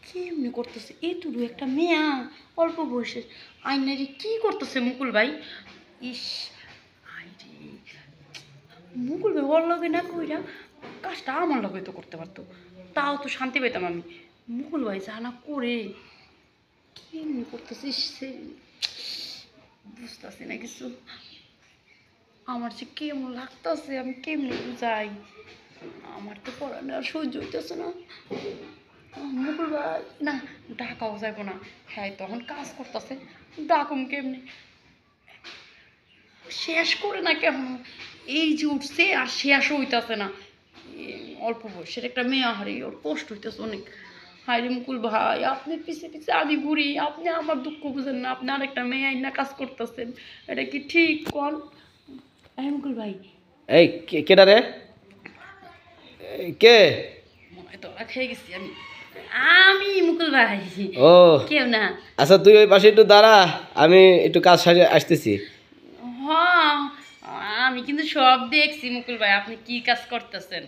কেমনি করতেছে এটুকু একটা মেয়া অল্প বয়সের আইনারি কি করতেছে মুকুল ভাই? ইস আইরে মুকুল ভাই ওর লগে না কইরা কাজটা আমার লগে তো করতে পারতো, তাও তো শান্তি পেতাম আমি। মুকুল ভাই যা না করে কেমনি করতেছিস সে বুঝতেছি না কিছু। আমার যে কেমন লাগতেছে আমি কেমনি বুঝাই, আমার তো পড়ানো আর সহ্য হইতেছে না। মুকুল ভাই না ডাকাও যাইব না, হ্যাঁ তখন কাজ করতেছে, ডাকুম কেমনি? শেষ করে না কেমন এই যে উঠছে আর শেষ হইতেছে না। অল্প বয়সের একটা মেয়ে হারে ওর কষ্ট হইতেছে অনেক। হায়রে মুকুল ভাই আপনি পিছে পিছে আমি ঘুরি, আপনি আমার দুঃখ বুঝেন না, আপনি আরেকটা মেয়ে আইনা কাজ করতেছেন, এটা কি ঠিক কন? হ্যাঁ মুকুল ভাই। এই কেডা রে? কে? মনে হয় তোরা খেয়ে গেছি আমি। আমি মুকুল ভাই। ও কেউ না। আচ্ছা তুই ওই পাশে একটু দাঁড়া, আমি একটু কাজ সারিয়ে আসতেছি। হ্যাঁ আমি কিন্তু সব দেখছি মুকুল ভাই আপনি কি কাজ করতেছেন।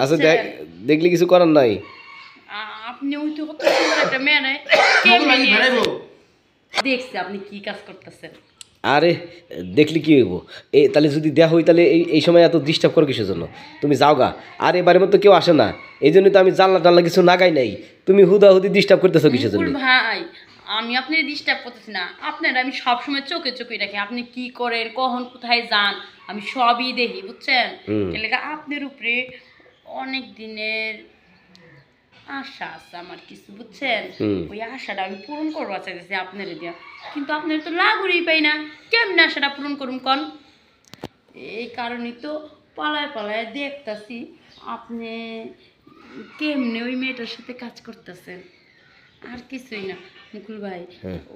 আচ্ছা দেখলি কিছু করার নাই। আপনি ওই তো কত সুন্দর একটা মেয়ে নাই দেখছি আপনি কি কাজ করতেছেন। আরে দেখলি কি হইব? তাহলে যদি দেয়া হই তাহলে এই সময় এত ডিস্টার্ব করো কিসের জন্য? তুমি যাও গা, আর এবারের মতো কেউ আসে না, এই জন্য তো আমি জানলা টানলা কিছু নাগাই নাই। তুমি হুদাহুদি ডিস্টার্ব করতেছো কিসের জন্য? ভাই আমি আপনার ডিস্টার্ব করতেছি না, আপনার আমি সবসময় চোখে চোখে রাখি, আপনি কি করেন কখন কোথায় যান আমি সবই দেখি বুঝছেন। এলাকা আপনার উপরে অনেক দিনের আশা আছে আমার কিছু বুঝছেন, ওই আশাটা আমি পূরণ করবা চাইতেছি আপনার দিয়া, কিন্তু আপনার তো লাগুরেই পাই না, কেমনে আশাটা পূরণ করুন কন? এই কারণেই তো পালায় পালায় দেখতেছি আপনি কেমনে ওই মেয়েটার সাথে কাজ করতেছেন। আর কিছুই না মুকুল ভাই,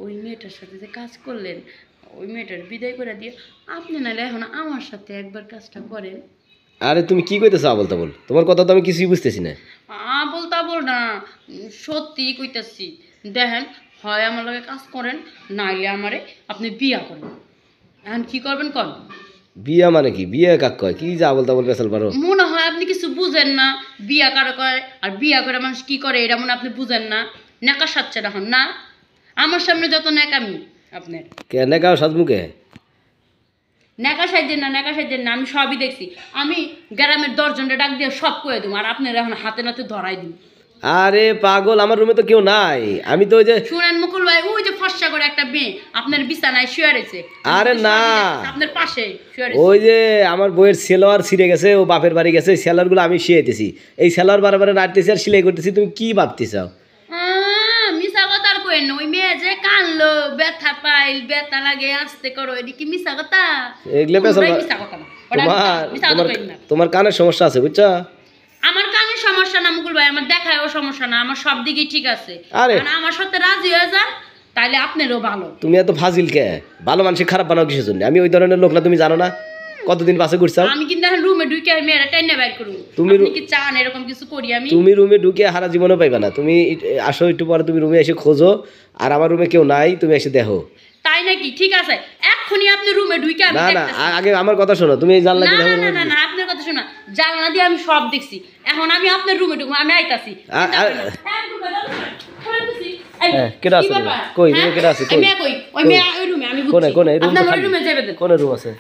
ওই মেয়েটার সাথে যে কাজ করলেন ওই মেয়েটার বিদায় করে দিয়ে আপনি নাহলে এখন আমার সাথে একবার কাজটা করেন। আরে তুমি কি কইতেছো আবল তাবল? তোমার কথা তো আমি কিছুই বুঝতেছি না। বলতা বল না, সত্যি কইতাছি। দেখেন হয় আমার লগে কাজ করেন, নাইলে আমারে আপনি বিয়া করেন। এখন কি করবেন কন? বিয়া মানে কি? বিয়ে কাক কয়? কি যা আবল তাবল পেছাল পারো? মনে হয় আপনি কিছু বুঝেন না, বিয়া কারো করে আর বিয়া করে মানুষ কি করে এটা মনে আপনি বুঝেন না। নেকা সাচ্ছে এখন না আমার সামনে যত নেকামি আপনার। কে নেকাও সাজমুখে? নেকা সাইজেন না, নেকা সাইজেন না, আমি সবই দেখছি। আমি গ্রামের 10 জনটা ডাক দিয়ে সব করে দেবো, আর আপনার এখন হাতে নাতে ধরাই দিন। আরে পাগল, আমার রুমে তো কেউ নাই, আমি তো ওই যে শুনেন মুকুল ভাই, ওই যে ফর্সা করে একটা মেয়ে আপনার বিছানায় শুয়ে রয়েছে। আরে না, আপনার পাশে শুয়ে ওই যে আমার বইয়ের সেলোয়ার ছিঁড়ে গেছে, ও বাপের বাড়ি গেছে, সেলোয়ারগুলো আমি শিয়েতেছি, এই সেলোয়ার বারে নাড়তেছি আর সেলাই করতেছি। তুমি কি ভাবতে চাও? মিশা কথা আর কইেন না, ওই মেয়ে যে কানলো ব্যথা পাইল ব্যথা লাগে আসতে করো, এটি কি মিশা কথা? এগুলো পেছাল তোমার কানের সমস্যা আছে বুঝছো? আমার কানের সমস্যা না মুকুল ভাই, আমার দেখায়ও সমস্যা না, আমার সব দিকেই ঠিক আছে। আমার সাথে রাজি হয়ে যান তাইলে আপনারও ভালো। তুমি এত ফাজিল কে? ভালো মানুষ খারাপ বানাও কিসের জন্য? আমি ওই ধরনের লোক না, তুমি জানো না কতদিন পাশে ঘুরছাও। আমি কিন্তু এখন রুমে ঢুকে মেয়েরা টাইনা বাইর করব। তুমি কি চান এরকম কিছু করি আমি? তুমি রুমে ঢুকে হারা জীবনও পাইবা না। তুমি আসো একটু পরে, তুমি রুমে এসে খোঁজো, আর আমার রুমে কেউ নাই, তুমি এসে দেখো। তাই নাকি? ঠিক আছে এক্ষুনি আপনি রুমে ঢুকে আমি না না আগে আমার কথা শোনো, তুমি এই জানলা দিয়ে না না না আপনার কথা শোনা, জানলা দিয়ে আমি সব দেখছি, এখন আমি আপনার রুমে ঢুকবো, আমি আইতাছি। কেডা আছে? কই রুমে কেডা আছে? কই কই ওই মেয়ে ওই রুমে আমি বুঝছি। কোনে কোনে রুম? আপনার রুমে যাবেন? কোনে রুম আছে?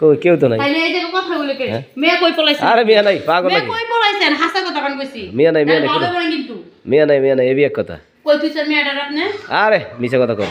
কই কেউ তো নাই। তাইলে এই যে কথা বলে কে মেয়ে কই পলাইছে? আরে মেয়ে নাই, পাগল নাকি? মেয়ে কই পলাইছেন? হাসা কথা কোন কইছি? মেয়ে নাই, মেয়ে নাই, ভালো বলেন কিন্তু মেয়ে নাই, এই এক কথা। কই তুই স্যার মেয়েটার আপনি? আরে মিছা কথা কও।